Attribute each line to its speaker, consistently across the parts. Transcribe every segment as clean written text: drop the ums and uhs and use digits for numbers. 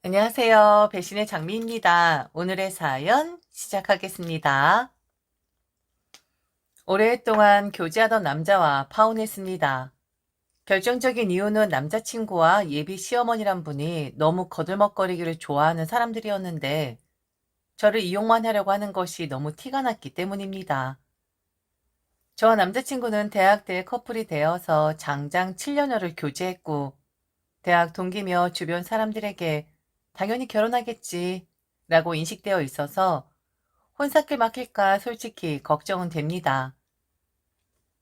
Speaker 1: 안녕하세요. 배신의 장미입니다. 오늘의 사연 시작하겠습니다. 오랫동안 교제하던 남자와 파혼했습니다. 결정적인 이유는 남자친구와 예비 시어머니란 분이 너무 거들먹거리기를 좋아하는 사람들이었는데 저를 이용만 하려고 하는 것이 너무 티가 났기 때문입니다. 저와 남자친구는 대학 때 커플이 되어서 장장 7년여를 교제했고 대학 동기며 주변 사람들에게 당연히 결혼하겠지 라고 인식되어 있어서 혼사길 막힐까 솔직히 걱정은 됩니다.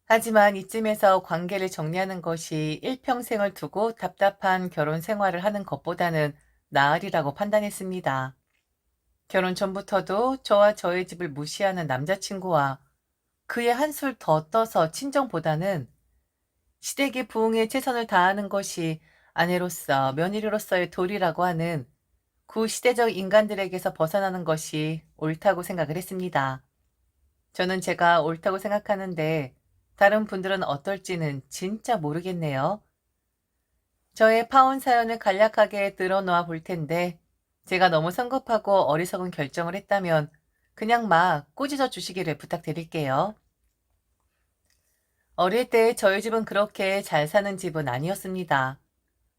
Speaker 1: 하지만 이쯤에서 관계를 정리하는 것이 일평생을 두고 답답한 결혼 생활을 하는 것보다는 나으리라고 판단했습니다. 결혼 전부터도 저와 저의 집을 무시하는 남자친구와 그의 한술 더 떠서 친정보다는 시댁의 부흥에 최선을 다하는 것이 아내로서 며느리로서의 도리라고 하는 구시대적 인간들에게서 벗어나는 것이 옳다고 생각을 했습니다. 저는 제가 옳다고 생각하는데 다른 분들은 어떨지는 진짜 모르겠네요. 저의 파혼 사연을 간략하게 들어놓아 볼 텐데 제가 너무 성급하고 어리석은 결정을 했다면 그냥 막 꾸짖어 주시기를 부탁드릴게요. 어릴 때 저희 집은 그렇게 잘 사는 집은 아니었습니다.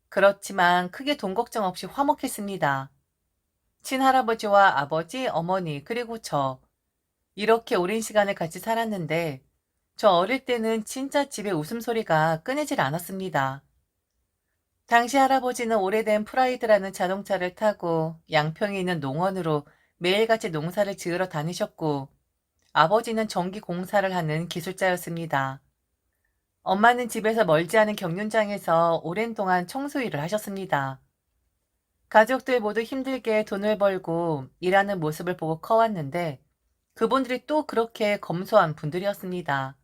Speaker 1: 그렇지만 크게 돈 걱정 없이 화목했습니다. 친할아버지와 아버지, 어머니, 그리고 저. 이렇게 오랜 시간을 같이 살았는데 저 어릴 때는 진짜 집에 웃음소리가 끊이질 않았습니다. 당시 할아버지는 오래된 프라이드라는 자동차를 타고 양평에 있는 농원으로 매일같이 농사를 지으러 다니셨고 아버지는 전기 공사를 하는 기술자였습니다. 엄마는 집에서 멀지 않은 경륜장에서 오랜 동안 청소 일을 하셨습니다. 가족들 모두 힘들게 돈을 벌고 일하는 모습을 보고 커왔는데 그분들이 또 그렇게 검소한 분들이었습니다.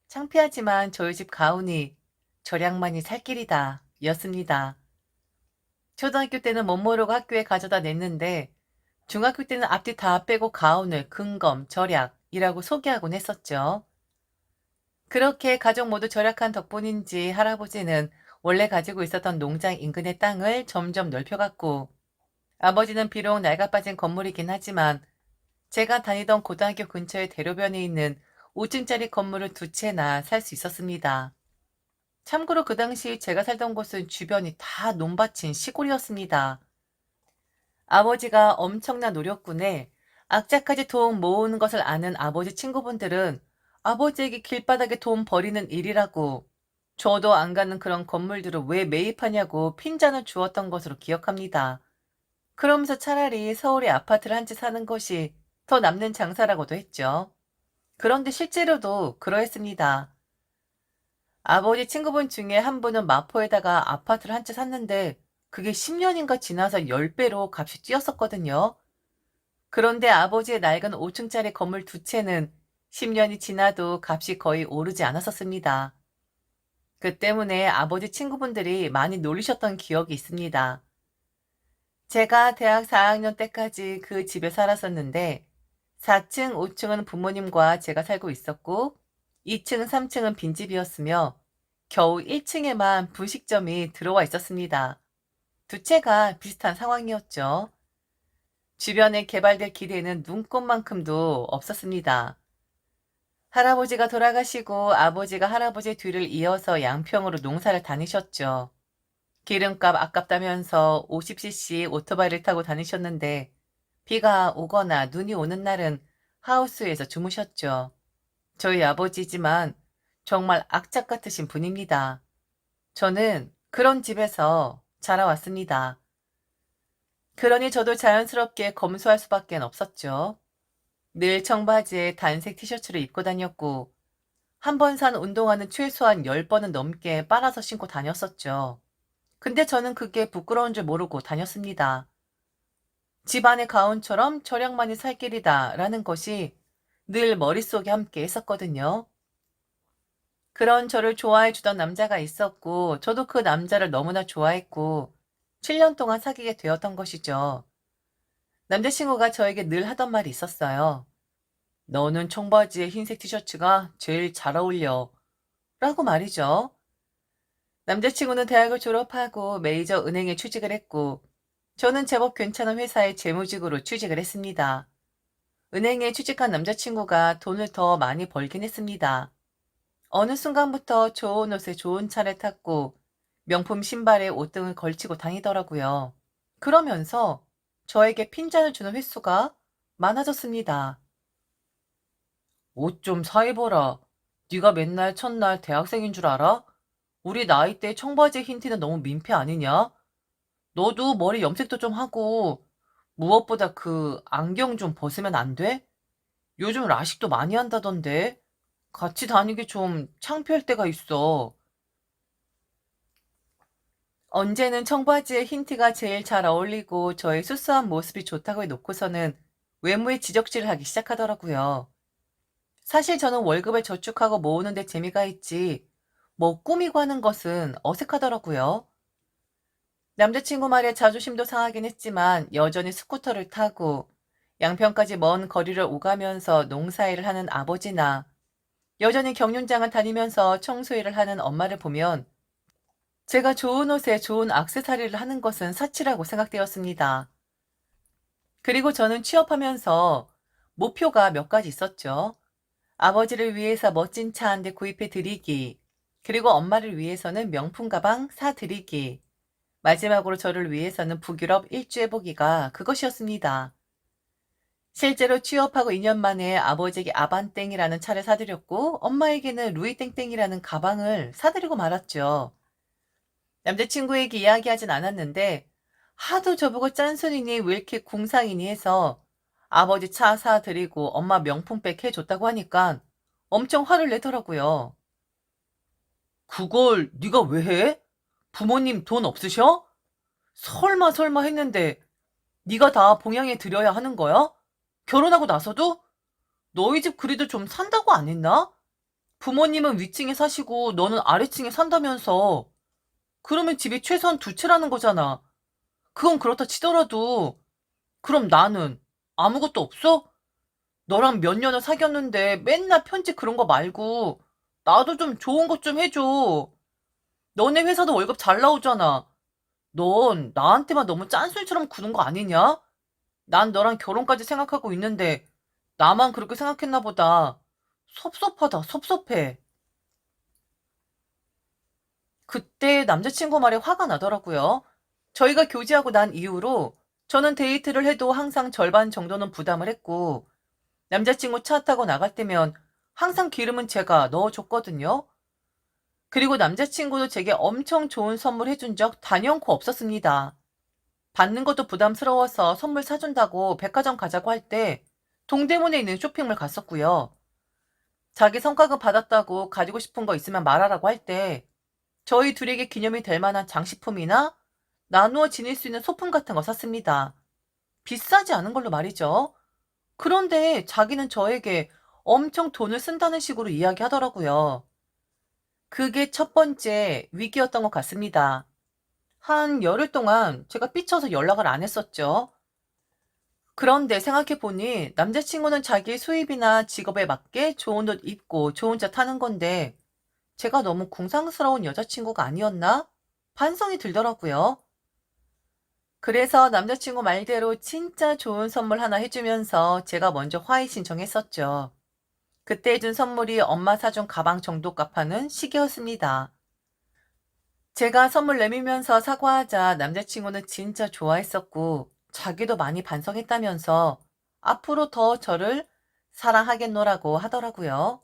Speaker 1: 창피하지만 저희 집 가훈이 절약만이 살 길이다 였습니다. 초등학교 때는 못 모르고 학교에 가져다 냈는데 중학교 때는 앞뒤 다 빼고 가훈을 근검, 절약이라고 소개하곤 했었죠. 그렇게 가족 모두 절약한 덕분인지 할아버지는 원래 가지고 있었던 농장 인근의 땅을 점점 넓혀갔고 아버지는 비록 낡아빠진 건물이긴 하지만 제가 다니던 고등학교 근처의 대로변에 있는 5층짜리 건물을 두 채나 살 수 있었습니다. 참고로 그 당시 제가 살던 곳은 주변이 다 논밭인 시골이었습니다. 아버지가 엄청난 노력군에 악착같이 돈 모으는 것을 아는 아버지 친구분들은 아버지에게 길바닥에 돈 버리는 일이라고 저도 안 가는 그런 건물들을 왜 매입하냐고 핀잔을 주었던 것으로 기억합니다. 그러면서 차라리 서울에 아파트를 한 채 사는 것이 더 남는 장사라고도 했죠. 그런데 실제로도 그러했습니다. 아버지 친구분 중에 한 분은 마포에다가 아파트를 한 채 샀는데 그게 10년인가 지나서 10배로 값이 뛰었었거든요. 그런데 아버지의 낡은 5층짜리 건물 두 채는 10년이 지나도 값이 거의 오르지 않았었습니다. 그 때문에 아버지 친구분들이 많이 놀리셨던 기억이 있습니다. 제가 대학 4학년 때까지 그 집에 살았었는데 4층, 5층은 부모님과 제가 살고 있었고 2층, 3층은 빈집이었으며 겨우 1층에만 분식점이 들어와 있었습니다. 두 채가 비슷한 상황이었죠. 주변에 개발될 기대는 눈꼽만큼도 없었습니다. 할아버지가 돌아가시고 아버지가 할아버지 뒤를 이어서 양평으로 농사를 다니셨죠. 기름값 아깝다면서 50cc 오토바이를 타고 다니셨는데 비가 오거나 눈이 오는 날은 하우스에서 주무셨죠. 저희 아버지지만 정말 악착 같으신 분입니다. 저는 그런 집에서 자라왔습니다. 그러니 저도 자연스럽게 검소할 수밖에 없었죠. 늘 청바지에 단색 티셔츠를 입고 다녔고 한 번 산 운동화는 최소한 10번은 넘게 빨아서 신고 다녔었죠. 근데 저는 그게 부끄러운 줄 모르고 다녔습니다. 집안의 가훈처럼 절약만이 살 길이다 라는 것이 늘 머릿속에 함께 했었거든요. 그런 저를 좋아해 주던 남자가 있었고 저도 그 남자를 너무나 좋아했고 7년 동안 사귀게 되었던 것이죠. 남자친구가 저에게 늘 하던 말이 있었어요. 너는 청바지에 흰색 티셔츠가 제일 잘 어울려. 라고 말이죠. 남자친구는 대학을 졸업하고 메이저 은행에 취직을 했고 저는 제법 괜찮은 회사에 재무직으로 취직을 했습니다. 은행에 취직한 남자친구가 돈을 더 많이 벌긴 했습니다. 어느 순간부터 좋은 옷에 좋은 차를 탔고 명품 신발에 옷 등을 걸치고 다니더라고요. 그러면서 저에게 핀잔을 주는 횟수가 많아졌습니다. 옷 좀 사 입어라. 네가 맨날 첫날 대학생인 줄 알아? 우리 나이 때 청바지 흰 티는 너무 민폐 아니냐? 너도 머리 염색도 좀 하고 무엇보다 그 안경 좀 벗으면 안 돼? 요즘 라식도 많이 한다던데. 같이 다니기 좀 창피할 때가 있어. 언제는 청바지에 흰 티가 제일 잘 어울리고 저의 수수한 모습이 좋다고 해놓고서는 외모에 지적질을 하기 시작하더라고요. 사실 저는 월급을 저축하고 모으는 데 재미가 있지, 뭐 꾸미고 하는 것은 어색하더라고요. 남자친구 말에 자존심도 상하긴 했지만 여전히 스쿠터를 타고 양평까지 먼 거리를 오가면서 농사일을 하는 아버지나 여전히 경륜장을 다니면서 청소일을 하는 엄마를 보면 제가 좋은 옷에 좋은 액세서리를 하는 것은 사치라고 생각되었습니다. 그리고 저는 취업하면서 목표가 몇 가지 있었죠. 아버지를 위해서 멋진 차 한 대 구입해 드리기, 그리고 엄마를 위해서는 명품 가방 사 드리기, 마지막으로 저를 위해서는 북유럽 일주해 보기가 그것이었습니다. 실제로 취업하고 2년 만에 아버지에게 아반땡이라는 차를 사드렸고 엄마에게는 루이땡땡이라는 가방을 사드리고 말았죠. 남자친구에게 이야기하진 않았는데 하도 저보고 짠순이니 왜 이렇게 궁상이니 해서 아버지 차 사드리고 엄마 명품백 해줬다고 하니까 엄청 화를 내더라고요. 그걸 네가 왜 해? 부모님 돈 없으셔? 설마 했는데 네가 다 봉양해 드려야 하는 거야? 결혼하고 나서도? 너희 집 그래도 좀 산다고 안 했나? 부모님은 위층에 사시고 너는 아래층에 산다면서. 그러면 집이 최소한 두 채라는 거잖아. 그건 그렇다 치더라도 그럼 나는 아무것도 없어? 너랑 몇 년을 사귀었는데 맨날 편지 그런 거 말고 나도 좀 좋은 것 좀 해줘. 너네 회사도 월급 잘 나오잖아. 넌 나한테만 너무 짠술처럼 구는 거 아니냐? 난 너랑 결혼까지 생각하고 있는데 나만 그렇게 생각했나 보다. 섭섭하다, 섭섭해. 그때 남자친구 말에 화가 나더라고요. 저희가 교제하고 난 이후로 저는 데이트를 해도 항상 절반 정도는 부담을 했고 남자친구 차 타고 나갈 때면 항상 기름은 제가 넣어줬거든요. 그리고 남자친구도 제게 엄청 좋은 선물 해준 적 단연코 없었습니다. 받는 것도 부담스러워서 선물 사준다고 백화점 가자고 할 때 동대문에 있는 쇼핑몰 갔었고요. 자기 성과급 받았다고 가지고 싶은 거 있으면 말하라고 할 때 저희 둘에게 기념이 될 만한 장식품이나 나누어 지낼 수 있는 소품 같은 거 샀습니다. 비싸지 않은 걸로 말이죠. 그런데 자기는 저에게 엄청 돈을 쓴다는 식으로 이야기하더라고요. 그게 첫 번째 위기였던 것 같습니다. 한 열흘 동안 제가 삐쳐서 연락을 안 했었죠. 그런데 생각해보니 남자친구는 자기 수입이나 직업에 맞게 좋은 옷 입고 좋은 차 타는 건데 제가 너무 궁상스러운 여자친구가 아니었나? 반성이 들더라고요. 그래서 남자친구 말대로 진짜 좋은 선물 하나 해주면서 제가 먼저 화해 신청했었죠. 그때 해준 선물이 엄마 사준 가방 정도 값하는 시계였습니다. 제가 선물 내밀면서 사과하자 남자친구는 진짜 좋아했었고 자기도 많이 반성했다면서 앞으로 더 저를 사랑하겠노라고 하더라고요.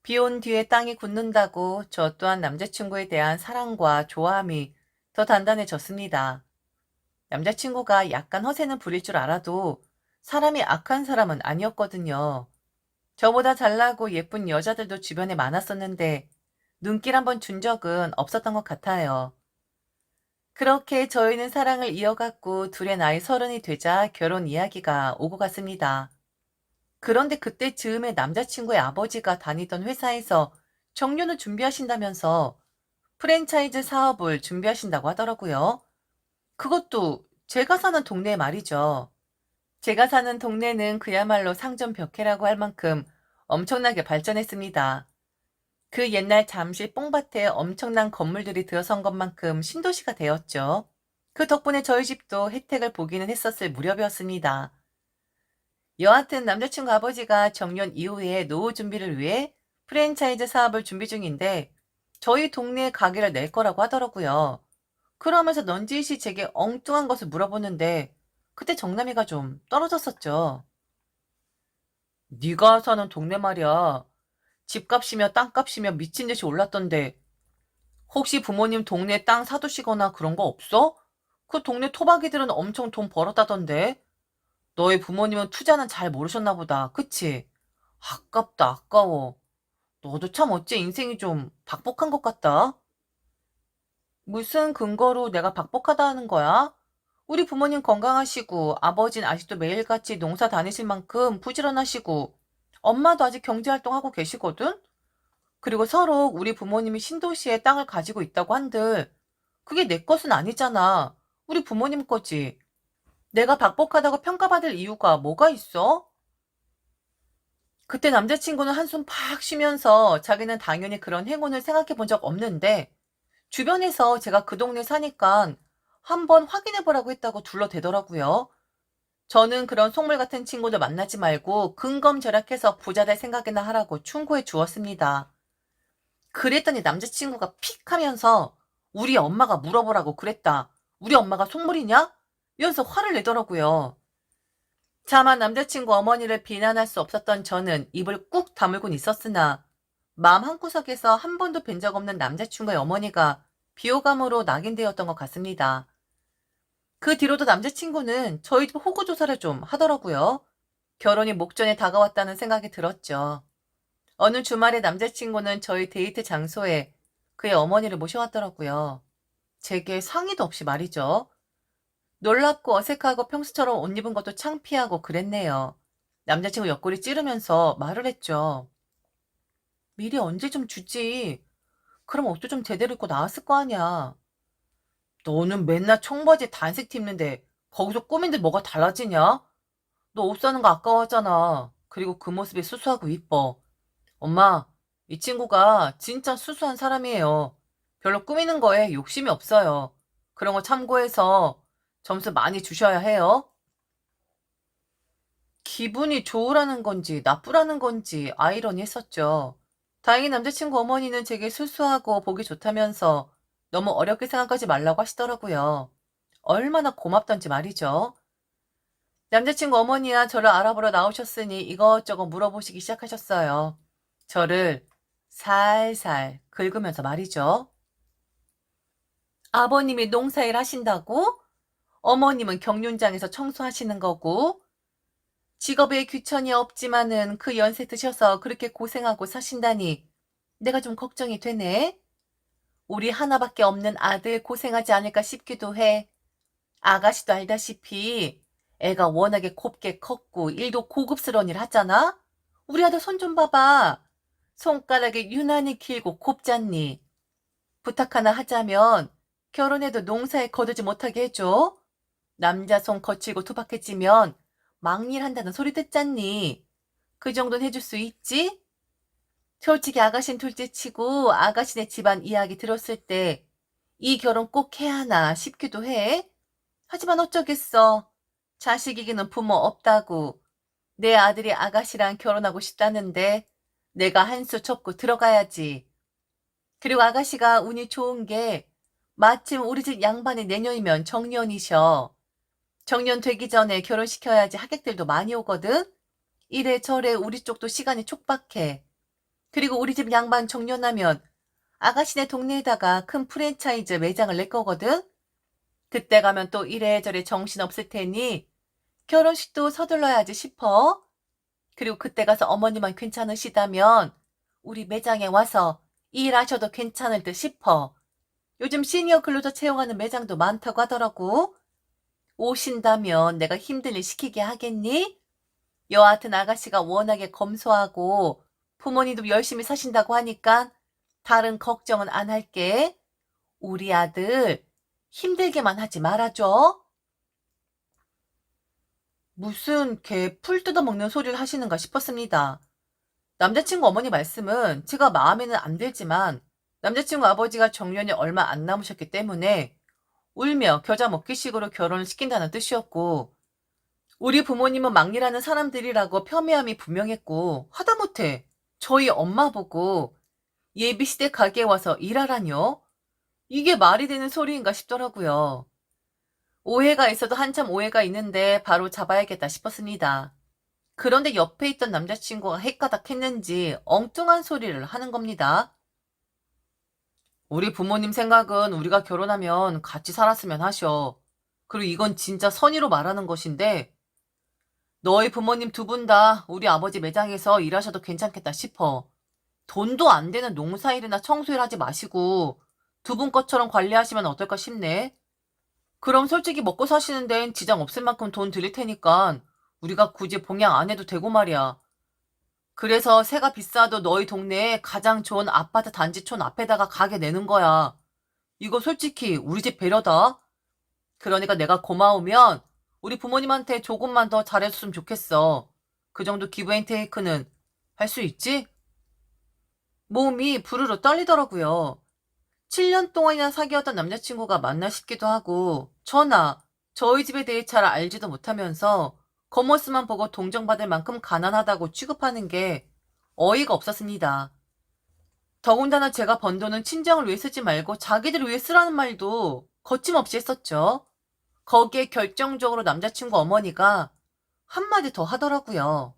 Speaker 1: 비 온 뒤에 땅이 굳는다고 저 또한 남자친구에 대한 사랑과 좋아함이 더 단단해졌습니다. 남자친구가 약간 허세는 부릴 줄 알아도 사람이 악한 사람은 아니었거든요. 저보다 잘나고 예쁜 여자들도 주변에 많았었는데 눈길 한번 준 적은 없었던 것 같아요. 그렇게 저희는 사랑을 이어갔고 둘의 나이 30이 되자 결혼 이야기가 오고 갔습니다. 그런데 그때 즈음에 남자친구의 아버지가 다니던 회사에서 정년을 준비하신다면서 프랜차이즈 사업을 준비하신다고 하더라고요. 그것도 제가 사는 동네 말이죠. 제가 사는 동네는 그야말로 상점벽해라고 할 만큼 엄청나게 발전했습니다. 그 옛날 잠실 뽕밭에 엄청난 건물들이 들어선 것만큼 신도시가 되었죠. 그 덕분에 저희 집도 혜택을 보기는 했었을 무렵이었습니다. 여하튼 남자친구 아버지가 정년 이후에 노후 준비를 위해 프랜차이즈 사업을 준비 중인데 저희 동네에 가게를 낼 거라고 하더라고요. 그러면서 넌지시 제게 엉뚱한 것을 물어보는데 그때 정남이가 좀 떨어졌었죠. 네가 사는 동네 말이야. 집값이며 땅값이며 미친 듯이 올랐던데 혹시 부모님 동네 땅 사두시거나 그런 거 없어? 그 동네 토박이들은 엄청 돈 벌었다던데. 너희 부모님은 투자는 잘 모르셨나 보다. 그치? 아깝다, 아까워. 너도 참 어째 인생이 좀 박복한 것 같다. 무슨 근거로 내가 박복하다는 거야? 우리 부모님 건강하시고 아버진 아직도 매일같이 농사 다니실 만큼 부지런하시고 엄마도 아직 경제활동하고 계시거든? 그리고 서로 우리 부모님이 신도시에 땅을 가지고 있다고 한들 그게 내 것은 아니잖아. 우리 부모님 거지. 내가 박복하다고 평가받을 이유가 뭐가 있어? 그때 남자친구는 한숨 팍 쉬면서 자기는 당연히 그런 행운을 생각해 본 적 없는데 주변에서 제가 그 동네 사니까 한번 확인해 보라고 했다고 둘러대더라고요. 저는 그런 속물 같은 친구들 만나지 말고 근검절약해서 부자 될 생각이나 하라고 충고해 주었습니다. 그랬더니 남자친구가 픽 하면서 우리 엄마가 물어보라고 그랬다. 우리 엄마가 속물이냐? 이러면서 화를 내더라고요. 차마 남자친구 어머니를 비난할 수 없었던 저는 입을 꾹 다물곤 있었으나 마음 한구석에서 한 번도 뵌 적 없는 남자친구의 어머니가 비호감으로 낙인되었던 것 같습니다. 그 뒤로도 남자친구는 저희 집 호구조사를 좀 하더라고요. 결혼이 목전에 다가왔다는 생각이 들었죠. 어느 주말에 남자친구는 저희 데이트 장소에 그의 어머니를 모셔왔더라고요. 제게 상의도 없이 말이죠. 놀랍고 어색하고 평소처럼 옷 입은 것도 창피하고 그랬네요. 남자친구 옆구리 찌르면서 말을 했죠. 미리 언제 좀 주지. 그럼 옷도 좀 제대로 입고 나왔을 거 아니야. 너는 맨날 청바지 단색 입는데 거기서 꾸민데 뭐가 달라지냐? 너 옷 사는 거 아까워하잖아. 그리고 그 모습이 수수하고 이뻐. 엄마, 이 친구가 진짜 수수한 사람이에요. 별로 꾸미는 거에 욕심이 없어요. 그런 거 참고해서 점수 많이 주셔야 해요. 기분이 좋으라는 건지 나쁘라는 건지 아이러니했었죠. 다행히 남자친구 어머니는 제게 수수하고 보기 좋다면서 너무 어렵게 생각하지 말라고 하시더라고요. 얼마나 고맙던지 말이죠. 남자친구 어머니야 저를 알아보러 나오셨으니 이것저것 물어보시기 시작하셨어요. 저를 살살 긁으면서 말이죠. 아버님이 농사일 하신다고? 어머님은 경륜장에서 청소하시는 거고 직업에 귀천이 없지만은 그 연세 드셔서 그렇게 고생하고 사신다니 내가 좀 걱정이 되네. 우리 하나밖에 없는 아들 고생하지 않을까 싶기도 해. 아가씨도 알다시피 애가 워낙에 곱게 컸고 일도 고급스러운 일 하잖아? 우리 아들 손 좀 봐봐. 손가락이 유난히 길고 곱잖니. 부탁 하나 하자면 결혼해도 농사에 거두지 못하게 해줘. 남자 손 거칠고 투박해지면 막일 한다는 소리 듣잖니. 그 정도는 해줄 수 있지? 솔직히 아가씨는 둘째치고 아가씨네 집안 이야기 들었을 때 이 결혼 꼭 해야 하나 싶기도 해. 하지만 어쩌겠어. 자식이기는 부모 없다고. 내 아들이 아가씨랑 결혼하고 싶다는데 내가 한 수 접고 들어가야지. 그리고 아가씨가 운이 좋은 게 마침 우리 집 양반이 내년이면 정년이셔. 정년 되기 전에 결혼시켜야지 하객들도 많이 오거든. 이래저래 우리 쪽도 시간이 촉박해. 그리고 우리 집 양반 정년하면 아가씨네 동네에다가 큰 프랜차이즈 매장을 낼 거거든. 그때 가면 또 이래저래 정신없을 테니 결혼식도 서둘러야지 싶어. 그리고 그때 가서 어머니만 괜찮으시다면 우리 매장에 와서 일하셔도 괜찮을 듯 싶어. 요즘 시니어 근로자 채용하는 매장도 많다고 하더라고. 오신다면 내가 힘들 일 시키게 하겠니? 여하튼 아가씨가 워낙에 검소하고 부모님도 열심히 사신다고 하니까 다른 걱정은 안 할게. 우리 아들 힘들게만 하지 말아줘. 무슨 개 풀 뜯어먹는 소리를 하시는가 싶었습니다. 남자친구 어머니 말씀은 제가 마음에는 안 들지만 남자친구 아버지가 정년이 얼마 안 남으셨기 때문에 울며 겨자 먹기식으로 결혼을 시킨다는 뜻이었고, 우리 부모님은 막리라는 사람들이라고 폄훼함이 분명했고, 하다못해 저희 엄마 보고 예비시대 가게에 와서 일하라뇨? 이게 말이 되는 소리인가 싶더라고요. 오해가 있어도 한참 오해가 있는데 바로 잡아야겠다 싶었습니다. 그런데 옆에 있던 남자친구가 헷가닥했는지 엉뚱한 소리를 하는 겁니다. 우리 부모님 생각은 우리가 결혼하면 같이 살았으면 하셔. 그리고 이건 진짜 선의로 말하는 것인데 너희 부모님 두 분 다 우리 아버지 매장에서 일하셔도 괜찮겠다 싶어. 돈도 안 되는 농사일이나 청소일 하지 마시고 두 분 것처럼 관리하시면 어떨까 싶네. 그럼 솔직히 먹고 사시는 데엔 지장 없을 만큼 돈 드릴 테니까 우리가 굳이 봉양 안 해도 되고 말이야. 그래서 세가 비싸도 너희 동네에 가장 좋은 아파트 단지촌 앞에다가 가게 내는 거야. 이거 솔직히 우리 집 배려다. 그러니까 내가 고마우면 우리 부모님한테 조금만 더 잘해줬으면 좋겠어. 그 정도 기브앤테이크는 할 수 있지? 몸이 부르르 떨리더라고요. 7년 동안이나 사귀었던 남자친구가 맞나 싶기도 하고 저희 집에 대해 잘 알지도 못하면서 겉모습만 보고 동정받을 만큼 가난하다고 취급하는 게 어이가 없었습니다. 더군다나 제가 번 돈은 친정을 위해 쓰지 말고 자기들을 위해 쓰라는 말도 거침없이 했었죠. 거기에 결정적으로 남자친구 어머니가 한마디 더 하더라고요.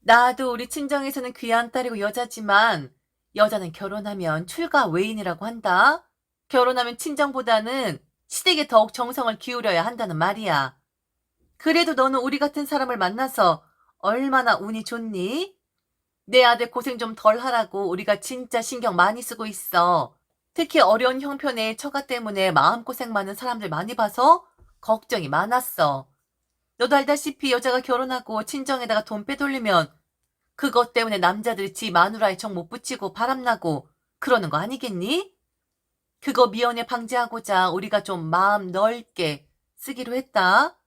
Speaker 1: 나도 우리 친정에서는 귀한 딸이고 여자지만 여자는 결혼하면 출가 외인이라고 한다. 결혼하면 친정보다는 시댁에 더욱 정성을 기울여야 한다는 말이야. 그래도 너는 우리 같은 사람을 만나서 얼마나 운이 좋니? 내 아들 고생 좀 덜 하라고 우리가 진짜 신경 많이 쓰고 있어. 특히 어려운 형편의 처가 때문에 마음고생 많은 사람들 많이 봐서 걱정이 많았어. 너도 알다시피 여자가 결혼하고 친정에다가 돈 빼돌리면 그것 때문에 남자들이 지 마누라에 정 못 붙이고 바람나고 그러는 거 아니겠니? 그거 미연에 방지하고자 우리가 좀 마음 넓게 쓰기로 했다.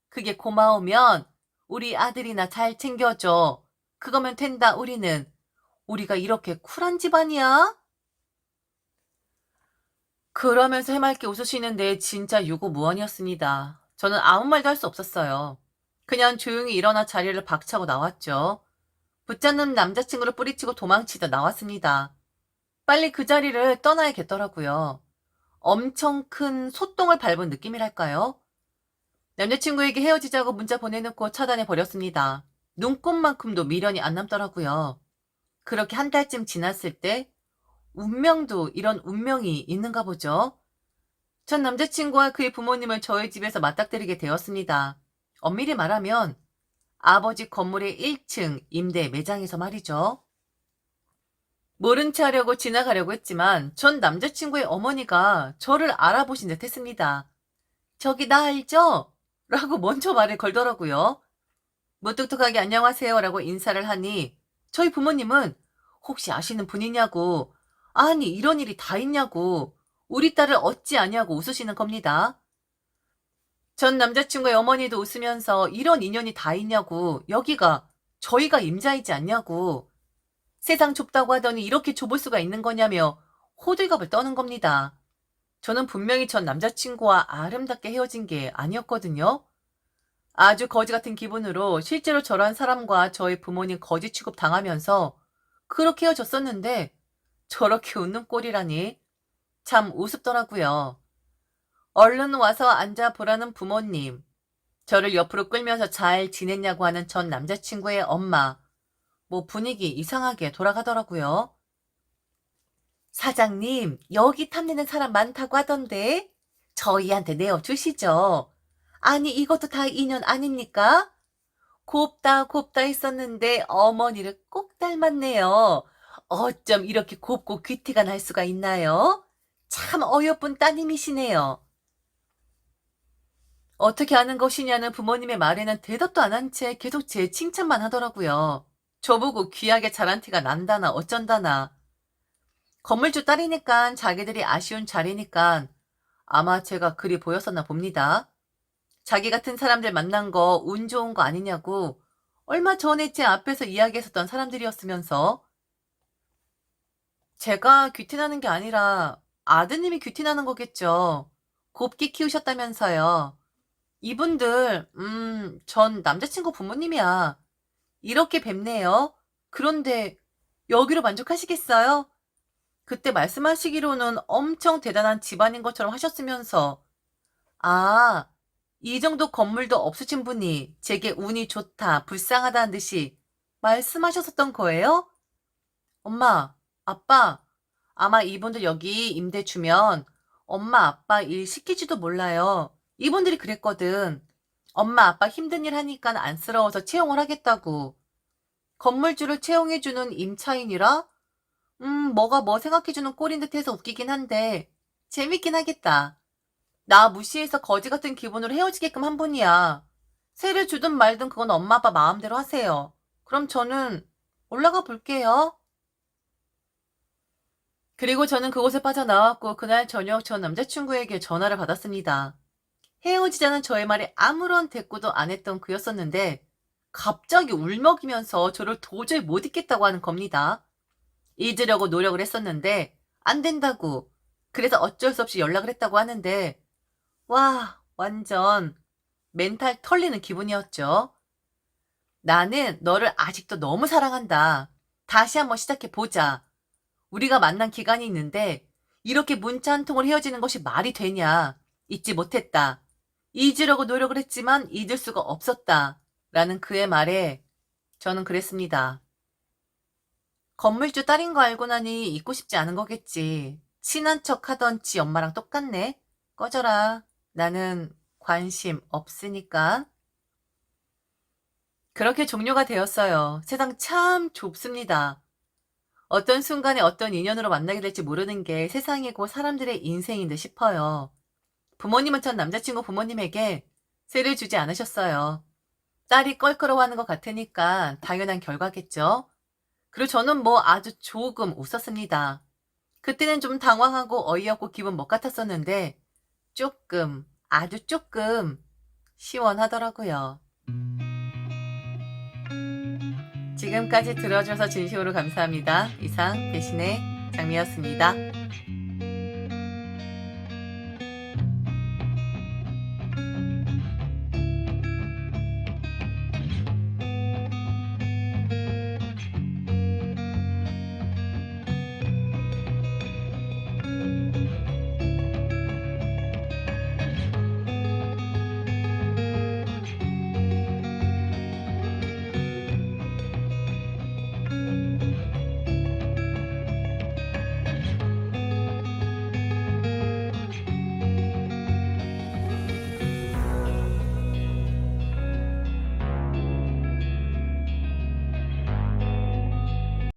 Speaker 1: 그게 고마우면 우리 아들이나 잘 챙겨줘. 그거면 된다 우리는. 우리가 이렇게 쿨한 집안이야? 그러면서 해맑게 웃으시는데 진짜 유구무원이었습니다. 저는 아무 말도 할 수 없었어요. 그냥 조용히 일어나 자리를 박차고 나왔죠. 붙잡는 남자친구를 뿌리치고 도망치다 나왔습니다. 빨리 그 자리를 떠나야겠더라고요. 엄청 큰 소똥을 밟은 느낌이랄까요? 남자친구에게 헤어지자고 문자 보내놓고 차단해 버렸습니다. 눈곱만큼도 미련이 안 남더라고요. 그렇게 한 달쯤 지났을 때 운명도 이런 운명이 있는가 보죠. 전 남자친구와 그의 부모님을 저희 집에서 맞닥뜨리게 되었습니다. 엄밀히 말하면 아버지 건물의 1층 임대 매장에서 말이죠. 모른 체 하려고 지나가려고 했지만 전 남자친구의 어머니가 저를 알아보신 듯 했습니다. 저기 나 알죠? 라고 먼저 말을 걸더라고요. 무뚝뚝하게 안녕하세요 라고 인사를 하니 저희 부모님은 혹시 아시는 분이냐고 아니 이런 일이 다 있냐고 우리 딸을 어찌 아냐고 웃으시는 겁니다. 전 남자친구의 어머니도 웃으면서 이런 인연이 다 있냐고 여기가 저희가 임자이지 않냐고 세상 좁다고 하더니 이렇게 좁을 수가 있는 거냐며 호들갑을 떠는 겁니다. 저는 분명히 전 남자친구와 아름답게 헤어진 게 아니었거든요. 아주 거지 같은 기분으로 실제로 저런 사람과 저희 부모님 거지 취급 당하면서 그렇게 헤어졌었는데 저렇게 웃는 꼴이라니 참 우습더라고요. 얼른 와서 앉아보라는 부모님, 저를 옆으로 끌면서 잘 지냈냐고 하는 전 남자친구의 엄마, 뭐 분위기 이상하게 돌아가더라고요. 사장님, 여기 탐내는 사람 많다고 하던데 저희한테 내어주시죠. 아니 이것도 다 인연 아닙니까? 곱다 곱다 했었는데 어머니를 꼭 닮았네요. 어쩜 이렇게 곱고 귀티가 날 수가 있나요? 참 어여쁜 따님이시네요. 어떻게 아는 것이냐는 부모님의 말에는 대답도 안 한 채 계속 제 칭찬만 하더라고요. 저보고 귀하게 자란 티가 난다나 어쩐다나. 건물주 딸이니까 자기들이 아쉬운 자리니까 아마 제가 그리 보였었나 봅니다. 자기 같은 사람들 만난 거 운 좋은 거 아니냐고 얼마 전에 제 앞에서 이야기했었던 사람들이었으면서 제가 귀티나는 게 아니라 아드님이 귀티나는 거겠죠. 곱게 키우셨다면서요. 이분들, 전 남자친구 부모님이야. 이렇게 뵙네요. 그런데 여기로 만족하시겠어요? 그때 말씀하시기로는 엄청 대단한 집안인 것처럼 하셨으면서, 아, 이 정도 건물도 없으신 분이 제게 운이 좋다, 불쌍하다는 듯이 말씀하셨었던 거예요? 엄마, 아빠, 아마 이분들 여기 임대 주면 엄마, 아빠 일 시키지도 몰라요. 이분들이 그랬거든. 엄마, 아빠 힘든 일 하니까 안쓰러워서 채용을 하겠다고. 건물주를 채용해주는 임차인이라? 뭐가 뭐 생각해주는 꼴인 듯해서 웃기긴 한데 재밌긴 하겠다. 나 무시해서 거지 같은 기분으로 헤어지게끔 한 분이야. 세를 주든 말든 그건 엄마 아빠 마음대로 하세요. 그럼 저는 올라가 볼게요. 그리고 저는 그곳에 빠져나왔고 그날 저녁 전 남자친구에게 전화를 받았습니다. 헤어지자는 저의 말에 아무런 대꾸도 안 했던 그였었는데 갑자기 울먹이면서 저를 도저히 못 잊겠다고 하는 겁니다. 잊으려고 노력을 했었는데 안 된다고. 그래서 어쩔 수 없이 연락을 했다고 하는데 와, 완전 멘탈 털리는 기분이었죠. 나는 너를 아직도 너무 사랑한다. 다시 한번 시작해 보자. 우리가 만난 기간이 있는데 이렇게 문자 한 통을 헤어지는 것이 말이 되냐. 잊지 못했다. 잊으려고 노력을 했지만 잊을 수가 없었다. 라는 그의 말에 저는 그랬습니다. 건물주 딸인 거 알고 나니 잊고 싶지 않은 거겠지. 친한 척 하던 지 엄마랑 똑같네. 꺼져라. 나는 관심 없으니까. 그렇게 종료가 되었어요. 세상 참 좁습니다. 어떤 순간에 어떤 인연으로 만나게 될지 모르는 게 세상이고 사람들의 인생인 듯 싶어요. 부모님은 전 남자친구 부모님에게 세를 주지 않으셨어요. 딸이 껄끄러워하는 것 같으니까 당연한 결과겠죠. 그리고 저는 뭐 아주 조금 웃었습니다. 그때는 좀 당황하고 어이없고 기분 못 같았었는데 조금, 아주 조금 시원하더라고요. 지금까지 들어줘서 진심으로 감사합니다. 이상 대신의 장미였습니다.